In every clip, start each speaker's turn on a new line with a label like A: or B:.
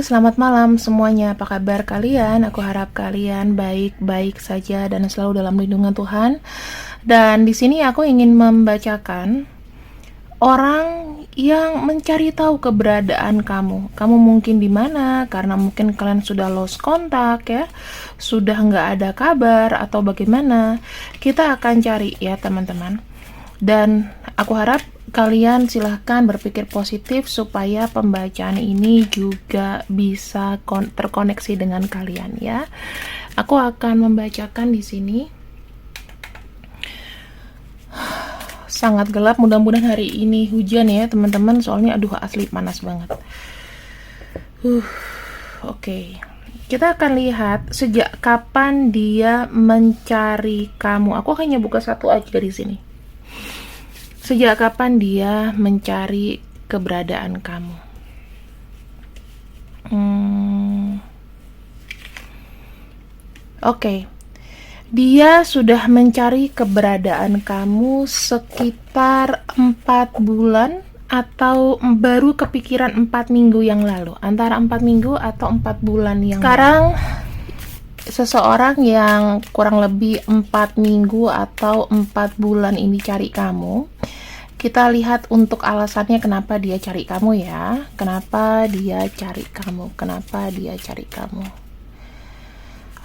A: selamat malam semuanya. Apa kabar kalian? Aku harap kalian baik-baik saja dan selalu dalam lindungan Tuhan. Dan di sini aku ingin membacakan orang yang mencari tahu keberadaan kamu. Kamu mungkin di mana? Karena mungkin kalian sudah lost kontak ya, sudah nggak ada kabar atau bagaimana. Kita akan cari ya teman-teman. Dan aku harap kalian silahkan berpikir positif supaya pembacaan ini juga bisa terkoneksi dengan kalian ya. Aku akan membacakan di sini. Sangat gelap, mudah-mudahan hari ini hujan ya teman-teman, soalnya aduh asli panas banget. Oke. Kita akan lihat sejak kapan dia mencari kamu. Aku hanya buka satu aja dari sini. Sejak kapan dia mencari keberadaan kamu? Oke. Dia sudah mencari keberadaan kamu sekitar 4 bulan atau baru kepikiran 4 minggu yang lalu. Antara 4 minggu atau 4 bulan yang sekarang lalu. Seseorang yang kurang lebih 4 minggu atau 4 bulan ini cari kamu. Kita lihat untuk alasannya kenapa dia cari kamu ya. Kenapa dia cari kamu? Kenapa dia cari kamu?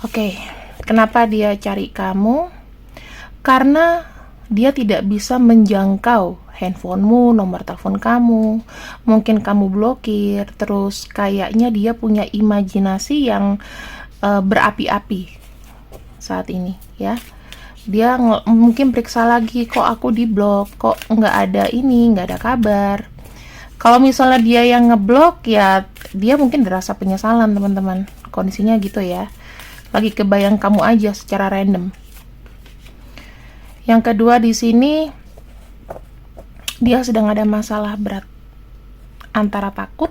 A: Oke, kenapa dia cari kamu? Karena dia tidak bisa menjangkau handphonemu, nomor telepon kamu. Mungkin kamu blokir, terus kayaknya dia punya imajinasi yang berapi-api saat ini ya. Dia mungkin periksa lagi, kok aku diblok, kok nggak ada ini, nggak ada kabar. Kalau misalnya dia yang ngeblok ya, dia mungkin dirasa penyesalan teman-teman. Kondisinya gitu ya. Lagi kebayang kamu aja secara random. Yang kedua di sini, dia sedang ada masalah berat antara takut,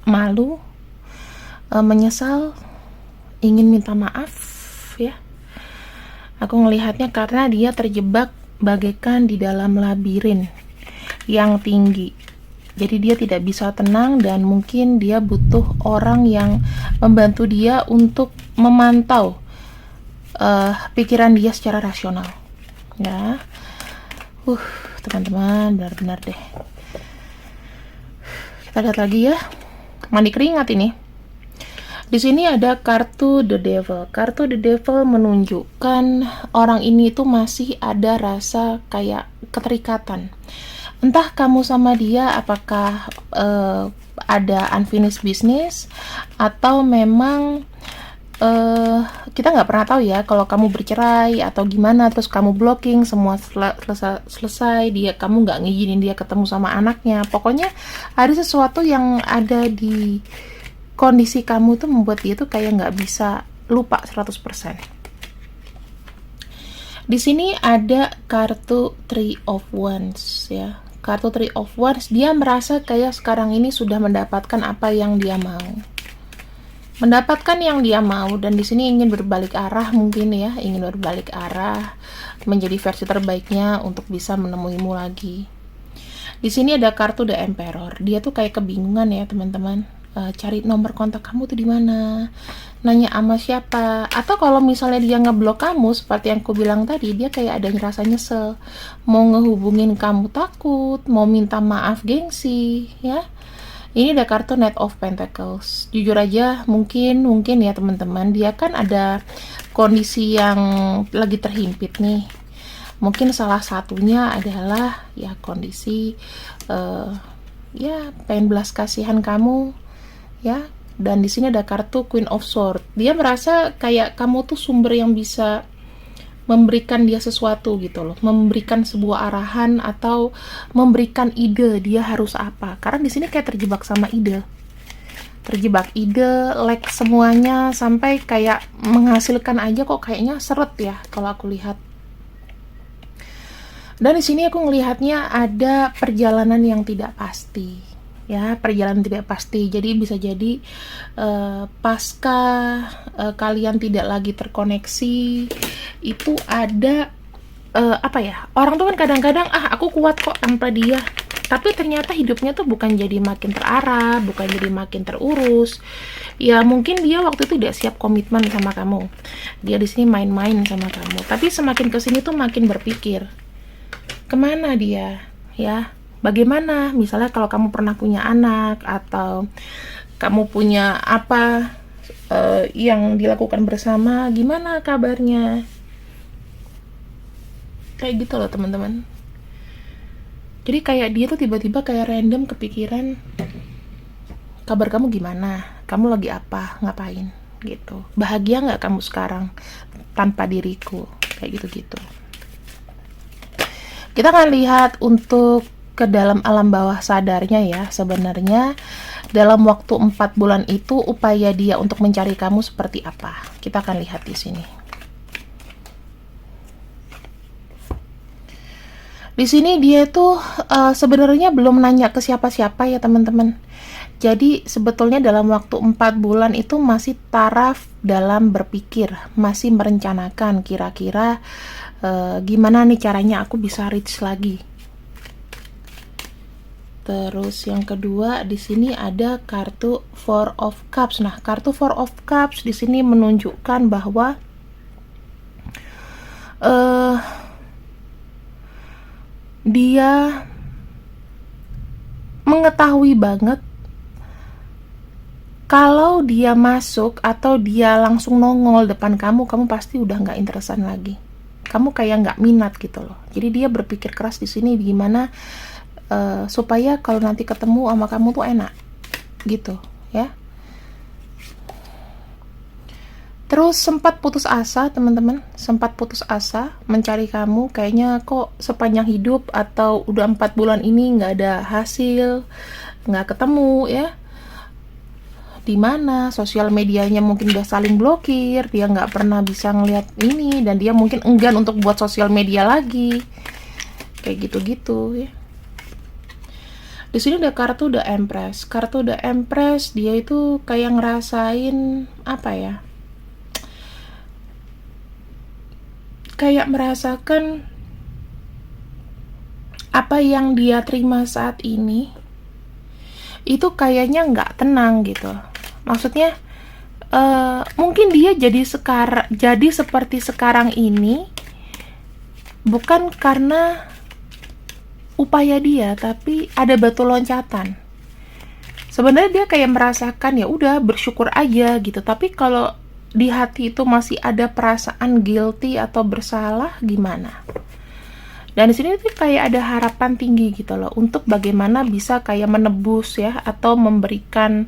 A: malu, menyesal, ingin minta maaf ya. Aku ngelihatnya karena dia terjebak bagaikan di dalam labirin yang tinggi. Jadi dia tidak bisa tenang dan mungkin dia butuh orang yang membantu dia untuk memantau pikiran dia secara rasional. Ya. Teman-teman, benar-benar deh. Kita lihat lagi ya. Mandi keringat ini. Di sini ada kartu The Devil. Kartu The Devil menunjukkan orang ini tuh masih ada rasa kayak keterikatan. Entah kamu sama dia apakah ada unfinished business atau memang kita nggak pernah tahu ya kalau kamu bercerai atau gimana, terus kamu blocking semua selesai, kamu nggak ngizinin dia ketemu sama anaknya. Pokoknya ada sesuatu yang ada di kondisi kamu tuh membuat dia tuh kayak nggak bisa lupa 100%. Di sini ada kartu Three of Wands ya. Kartu Three of Wands, dia merasa kayak sekarang ini sudah mendapatkan apa yang dia mau. Mendapatkan yang dia mau, dan di sini ingin berbalik arah mungkin ya, ingin berbalik arah menjadi versi terbaiknya untuk bisa menemuimu lagi. Di sini ada kartu The Emperor. Dia tuh kayak kebingungan ya teman-teman. Cari nomor kontak kamu tuh di mana, nanya sama siapa, atau kalau misalnya dia ngeblok kamu seperti yang aku bilang tadi, dia kayak ada rasa nyesel, mau ngehubungin kamu takut, mau minta maaf gengsi ya. Ini ada kartu Knight of Pentacles. Jujur aja mungkin ya teman-teman, dia kan ada kondisi yang lagi terhimpit nih. Mungkin salah satunya adalah ya kondisi ya pengen belas kasihan kamu ya. Dan di sini ada kartu Queen of Swords. Dia merasa kayak kamu tuh sumber yang bisa memberikan dia sesuatu gitu loh, memberikan sebuah arahan atau memberikan ide dia harus apa. Karena di sini kayak terjebak sama ide. Terjebak ide, like semuanya sampai kayak menghasilkan aja kok kayaknya seret ya kalau aku lihat. Dan di sini aku ngelihatnya ada perjalanan yang tidak pasti. Ya, perjalanan tidak pasti. Jadi bisa jadi pasca kalian tidak lagi terkoneksi, itu ada apa ya? Orang tuh kan kadang-kadang aku kuat kok tanpa dia. Tapi ternyata hidupnya tuh bukan jadi makin terarah, bukan jadi makin terurus. Ya mungkin dia waktu itu tidak siap komitmen sama kamu. Dia di sini main-main sama kamu. Tapi semakin kesini tuh makin berpikir, kemana dia? Ya, bagaimana? Misalnya kalau kamu pernah punya anak atau kamu punya apa yang dilakukan bersama, gimana kabarnya? Kayak gitu loh teman-teman. Jadi kayak dia tuh tiba-tiba kayak random kepikiran, kabar kamu gimana? Kamu lagi apa? Ngapain? Gitu. Bahagia nggak kamu sekarang tanpa diriku? Kayak gitu-gitu. Kita akan lihat untuk ke dalam alam bawah sadarnya ya. Sebenarnya dalam waktu 4 bulan itu upaya dia untuk mencari kamu seperti apa? Kita akan lihat di sini. Di sini dia tuh sebenarnya belum nanya ke siapa-siapa ya teman-teman. Jadi sebetulnya dalam waktu 4 bulan itu masih taraf dalam berpikir, masih merencanakan kira-kira gimana nih caranya aku bisa reach lagi. Terus yang kedua di sini ada kartu Four of Cups. Nah, kartu Four of Cups di sini menunjukkan bahwa dia mengetahui banget kalau dia masuk atau dia langsung nongol depan kamu, kamu pasti udah nggak interesan lagi. Kamu kayak nggak minat gitu loh. Jadi dia berpikir keras di sini gimana supaya kalau nanti ketemu sama kamu tuh enak gitu ya. Terus sempat putus asa teman-teman, sempat putus asa mencari kamu, kayaknya kok sepanjang hidup atau udah 4 bulan ini nggak ada hasil, nggak ketemu ya. Di mana sosial medianya mungkin udah saling blokir, dia nggak pernah bisa ngeliat ini, dan dia mungkin enggan untuk buat sosial media lagi, kayak gitu-gitu ya. Di sini ada kartu The Empress. Kartu The Empress dia itu kayak ngerasain apa ya? Kayak merasakan apa yang dia terima saat ini itu kayaknya nggak tenang gitu. Maksudnya mungkin dia jadi seperti sekarang ini bukan karena upaya dia, tapi ada batu loncatan. Sebenarnya dia kayak merasakan ya udah bersyukur aja gitu, tapi kalau di hati itu masih ada perasaan guilty atau bersalah gimana. Dan di sini tuh kayak ada harapan tinggi gitu loh untuk bagaimana bisa kayak menebus ya atau memberikan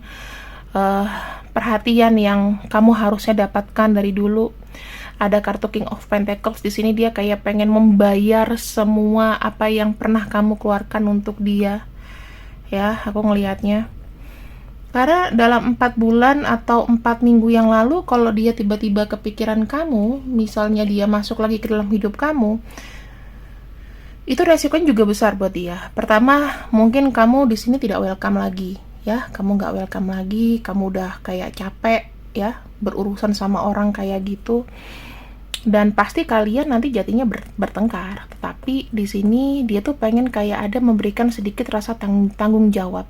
A: perhatian yang kamu harusnya dapatkan dari dulu. Ada kartu King of Pentacles di sini, dia kayak pengen membayar semua apa yang pernah kamu keluarkan untuk dia. Ya, aku ngelihatnya. Karena dalam 4 bulan atau 4 minggu yang lalu, kalau dia tiba-tiba kepikiran kamu, misalnya dia masuk lagi ke dalam hidup kamu, itu resikonya juga besar buat dia. Pertama, mungkin kamu di sini tidak welcome lagi, ya. Kamu nggak welcome lagi, kamu udah kayak capek, ya, berurusan sama orang kayak gitu. Dan pasti kalian nanti jadinya bertengkar. Tetapi di sini dia tuh pengen kayak ada memberikan sedikit rasa tanggung jawab.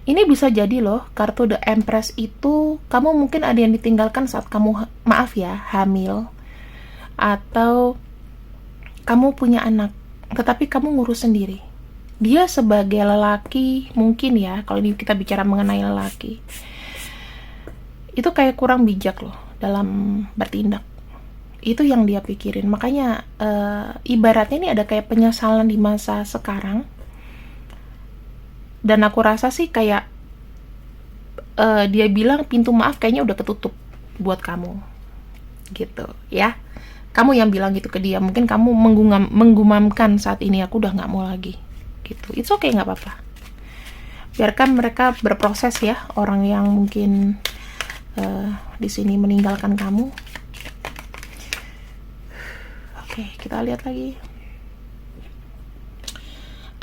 A: Ini bisa jadi loh, kartu The Empress itu kamu mungkin ada yang ditinggalkan saat kamu, maaf ya, hamil. Atau kamu punya anak, tetapi kamu ngurus sendiri. Dia sebagai lelaki, mungkin ya, kalau ini kita bicara mengenai lelaki, itu kayak kurang bijak loh dalam bertindak. Itu yang dia pikirin. Makanya ibaratnya ini ada kayak penyesalan di masa sekarang. Dan aku rasa sih kayak dia bilang pintu maaf kayaknya udah ketutup buat kamu gitu ya. Kamu yang bilang gitu ke dia. Mungkin kamu menggumamkan saat ini, aku udah gak mau lagi gitu. It's okay, gak apa-apa. Biarkan mereka berproses ya, orang yang mungkin di sini meninggalkan kamu. Oke, kita lihat lagi.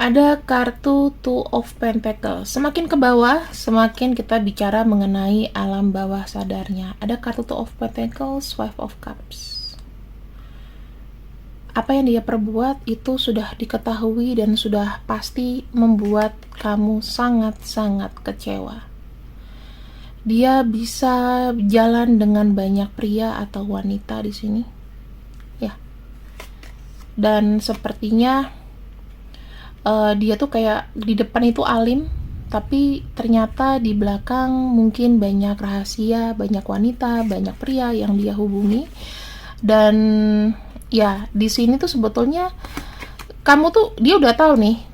A: Ada kartu Two of Pentacles. Semakin ke bawah, semakin kita bicara mengenai alam bawah sadarnya. Ada kartu Two of Pentacles, Five of Cups. Apa yang dia perbuat itu sudah diketahui dan sudah pasti membuat kamu sangat-sangat kecewa. Dia bisa jalan dengan banyak pria atau wanita di sini, ya. Dan sepertinya dia tuh kayak di depan itu alim, tapi ternyata di belakang mungkin banyak rahasia, banyak wanita, banyak pria yang dia hubungi. Dan ya di sini tuh sebetulnya kamu tuh, dia udah tahu nih,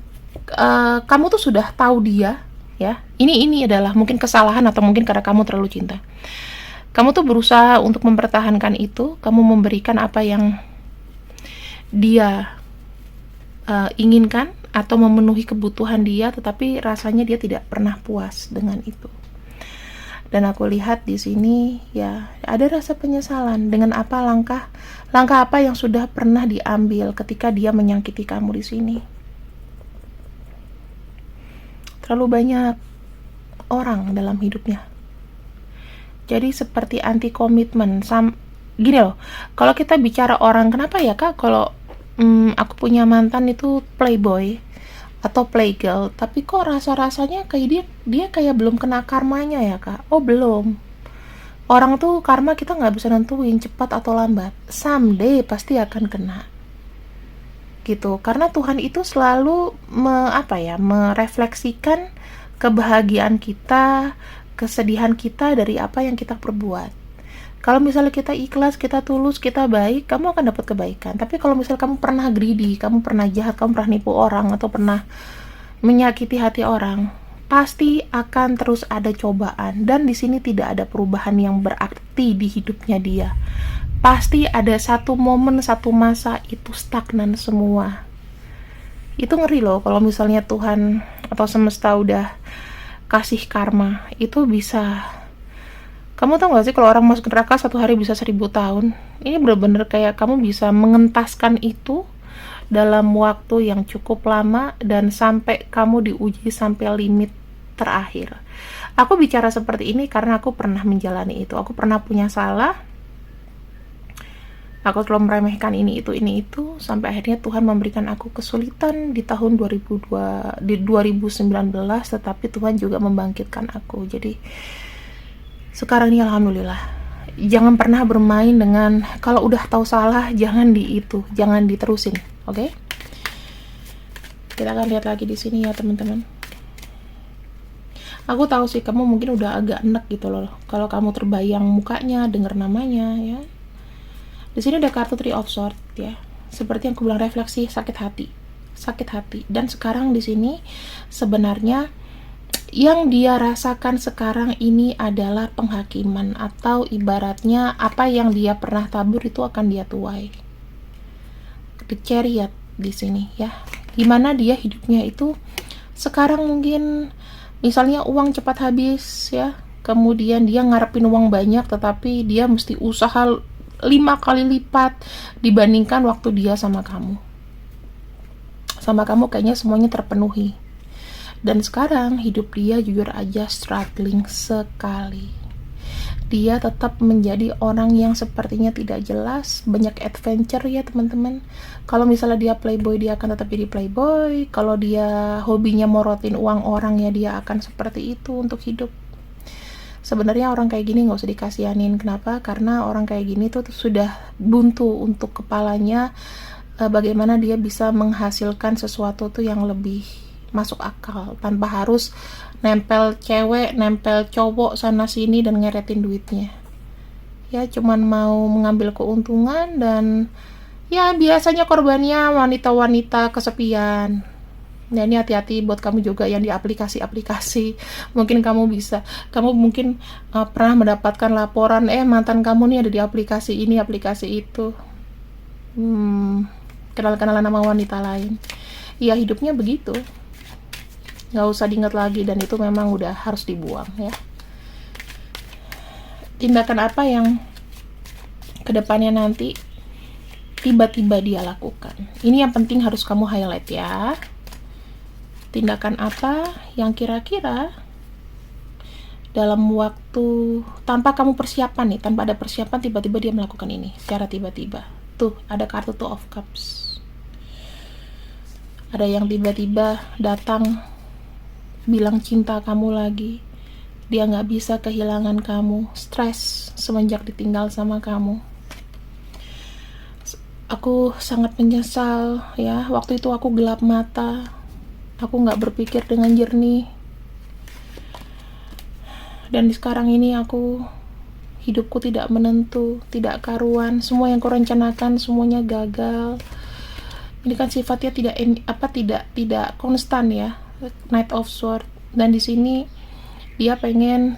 A: kamu tuh sudah tahu dia, ya. Ini adalah mungkin kesalahan atau mungkin karena kamu terlalu cinta. Kamu tuh berusaha untuk mempertahankan itu, kamu memberikan apa yang dia inginkan atau memenuhi kebutuhan dia, tetapi rasanya dia tidak pernah puas dengan itu. Dan aku lihat di sini ya ada rasa penyesalan dengan apa langkah apa yang sudah pernah diambil ketika dia menyakiti kamu di sini. Terlalu banyak orang dalam hidupnya. Jadi seperti anti komitmen. Gini loh, kalau kita bicara orang, kenapa ya Kak kalau aku punya mantan itu playboy atau playgirl, tapi kok rasa-rasanya kayak dia kayak belum kena karmanya ya Kak? Oh belum. Orang tuh karma kita nggak bisa nentuin cepat atau lambat. Someday pasti akan kena. Gitu. Karena Tuhan itu selalu merefleksikan kebahagiaan kita, kesedihan kita dari apa yang kita perbuat. Kalau misalnya kita ikhlas, kita tulus, kita baik, kamu akan dapat kebaikan. Tapi kalau misalnya kamu pernah greedy, kamu pernah jahat, kamu pernah nipu orang, atau pernah menyakiti hati orang, pasti akan terus ada cobaan. Dan di sini tidak ada perubahan yang berarti di hidupnya dia. Pasti ada satu momen, satu masa itu stagnan semua. Itu ngeri loh kalau misalnya Tuhan atau semesta udah kasih karma. Itu bisa, kamu tau gak sih kalau orang masuk neraka 1 hari bisa 1000 tahun? Ini bener-bener kayak kamu bisa mengentaskan itu dalam waktu yang cukup lama dan sampai kamu diuji sampai limit terakhir. Aku bicara seperti ini karena aku pernah menjalani itu. Aku pernah punya salah. Aku selalu meremehkan ini itu sampai akhirnya Tuhan memberikan aku kesulitan di tahun 2019, tetapi Tuhan juga membangkitkan aku. Jadi sekarang ini alhamdulillah. Jangan pernah bermain dengan, kalau udah tahu salah jangan diterusin, oke? Kita akan lihat lagi di sini ya teman-teman. Aku tahu sih kamu mungkin udah agak enek gitu loh kalau kamu terbayang mukanya, denger namanya ya. Di sini ada kartu Three of Swords ya. Seperti yang aku bilang, refleksi, sakit hati. Dan sekarang di sini sebenarnya yang dia rasakan sekarang ini adalah penghakiman, atau ibaratnya apa yang dia pernah tabur itu akan dia tuai. The Chariot di sini ya. Gimana dia hidupnya itu sekarang, mungkin misalnya uang cepat habis ya. Kemudian dia ngarepin uang banyak, tetapi dia mesti usaha 5 kali lipat dibandingkan waktu dia sama kamu. Sama kamu kayaknya semuanya terpenuhi. Dan sekarang hidup dia jujur aja struggling sekali. Dia tetap menjadi orang yang sepertinya tidak jelas, banyak adventure ya teman-teman. Kalau misalnya dia playboy, dia akan tetap jadi playboy. Kalau dia hobinya morotin uang orang, ya dia akan seperti itu untuk hidup. Sebenarnya orang kayak gini gak usah dikasihanin. Kenapa? Karena orang kayak gini tuh sudah buntu untuk kepalanya, bagaimana dia bisa menghasilkan sesuatu tuh yang lebih masuk akal tanpa harus nempel cewek, nempel cowok sana sini dan ngeretin duitnya. Ya cuman mau mengambil keuntungan, dan ya biasanya korbannya wanita-wanita kesepian. Nah ini hati-hati buat kamu juga yang di aplikasi-aplikasi. Mungkin kamu mungkin pernah mendapatkan laporan mantan kamu nih ada di aplikasi ini, aplikasi itu. Kenal-kenalan sama wanita lain. Ya hidupnya begitu. Nggak usah diingat lagi, dan itu memang udah harus dibuang ya. Tindakan apa yang kedepannya nanti tiba-tiba dia lakukan, ini yang penting harus kamu highlight ya. Tindakan apa yang kira-kira dalam waktu tanpa kamu persiapan nih, tanpa ada persiapan, tiba-tiba dia melakukan ini secara tiba-tiba. Tuh, ada kartu Two of Cups. Ada yang tiba-tiba datang bilang cinta kamu lagi. Dia nggak bisa kehilangan kamu, stres semenjak ditinggal sama kamu. Aku sangat menyesal ya, waktu itu aku gelap mata, aku nggak berpikir dengan jernih. Dan di sekarang ini hidupku tidak menentu, tidak karuan, semua yang kurencanakan semuanya gagal. Ini kan sifatnya tidak konstan ya, Knight of Swords. Dan di sini dia pengen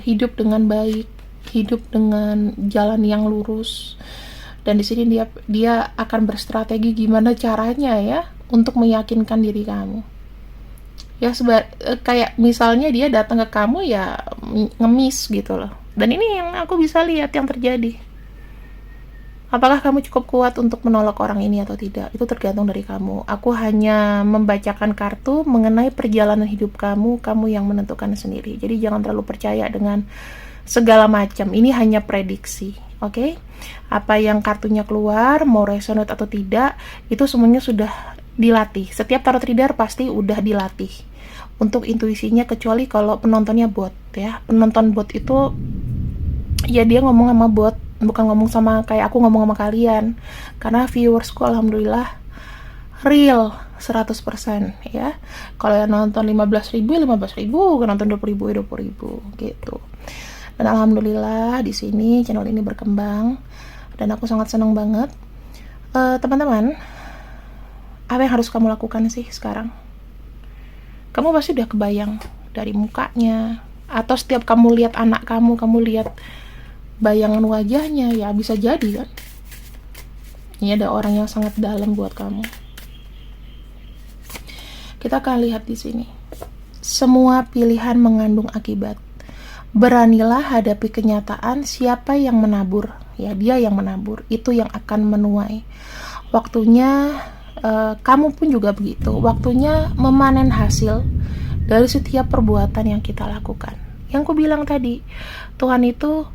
A: hidup dengan baik, hidup dengan jalan yang lurus. Dan di sini dia akan berstrategi gimana caranya ya untuk meyakinkan diri kamu. Ya kayak misalnya dia datang ke kamu ya ngemis gitu loh. Dan ini yang aku bisa lihat yang terjadi. Apakah kamu cukup kuat untuk menolak orang ini atau tidak? Itu tergantung dari kamu. Aku hanya membacakan kartu mengenai perjalanan hidup kamu yang menentukan sendiri. Jadi jangan terlalu percaya dengan segala macam. Ini hanya prediksi, oke? Apa yang kartunya keluar, mau resonate atau tidak, itu semuanya sudah dilatih. Setiap tarot reader pasti udah dilatih untuk intuisinya, kecuali kalau penontonnya bot ya. Penonton bot itu ya dia ngomong sama bot, bukan ngomong sama kayak aku ngomong sama kalian. Karena viewersku alhamdulillah real 100% ya. Kalau yang nonton 15.000 ya 15.000, kalau nonton 20.000 ya 20.000 gitu. Dan alhamdulillah di sini channel ini berkembang dan aku sangat senang banget. Teman-teman, apa yang harus kamu lakukan sih sekarang? Kamu pasti udah kebayang dari mukanya, atau setiap kamu lihat anak kamu lihat bayangan wajahnya, ya bisa jadi kan ini ada orang yang sangat dalam buat kamu. Kita akan lihat di sini. Semua pilihan mengandung akibat. Beranilah hadapi kenyataan. Siapa yang menabur, ya dia yang menabur, itu yang akan menuai. Waktunya kamu pun juga begitu. Waktunya memanen hasil dari setiap perbuatan yang kita lakukan. Yang ku bilang tadi, Tuhan itu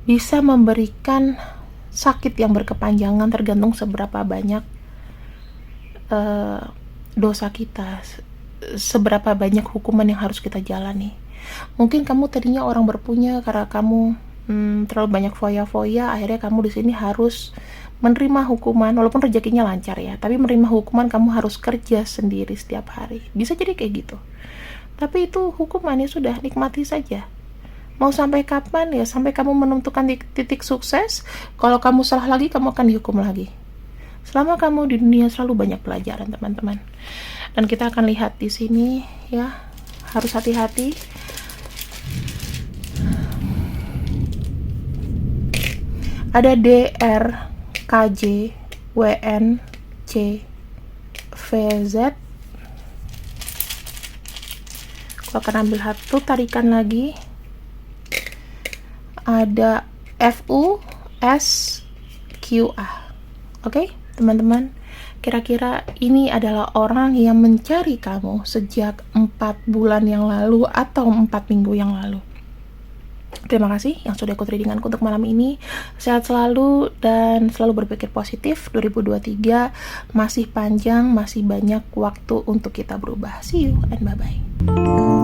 A: bisa memberikan sakit yang berkepanjangan tergantung seberapa banyak dosa kita, seberapa banyak hukuman yang harus kita jalani. Mungkin kamu tadinya orang berpunya karena kamu terlalu banyak foya-foya, akhirnya kamu di sini harus menerima hukuman, walaupun rezekinya lancar ya, tapi menerima hukuman kamu harus kerja sendiri setiap hari. Bisa jadi kayak gitu. Tapi itu hukumannya sudah, nikmati saja. Mau sampai kapan ya? Sampai kamu menentukan titik sukses. Kalau kamu salah lagi, kamu akan dihukum lagi. Selama kamu di dunia selalu banyak pelajaran, teman-teman. Dan kita akan lihat di sini ya, harus hati-hati. Ada DR, KJ, WN, C, VZ. Aku akan ambil satu tarikan lagi. Ada FU, S, QA. Oke, teman-teman. Kira-kira ini adalah orang yang mencari kamu sejak 4 bulan yang lalu atau 4 minggu yang lalu. Terima kasih yang sudah ikut readinganku untuk malam ini. Sehat selalu dan selalu berpikir positif. 2023 masih panjang, masih banyak waktu untuk kita berubah. See you and bye-bye.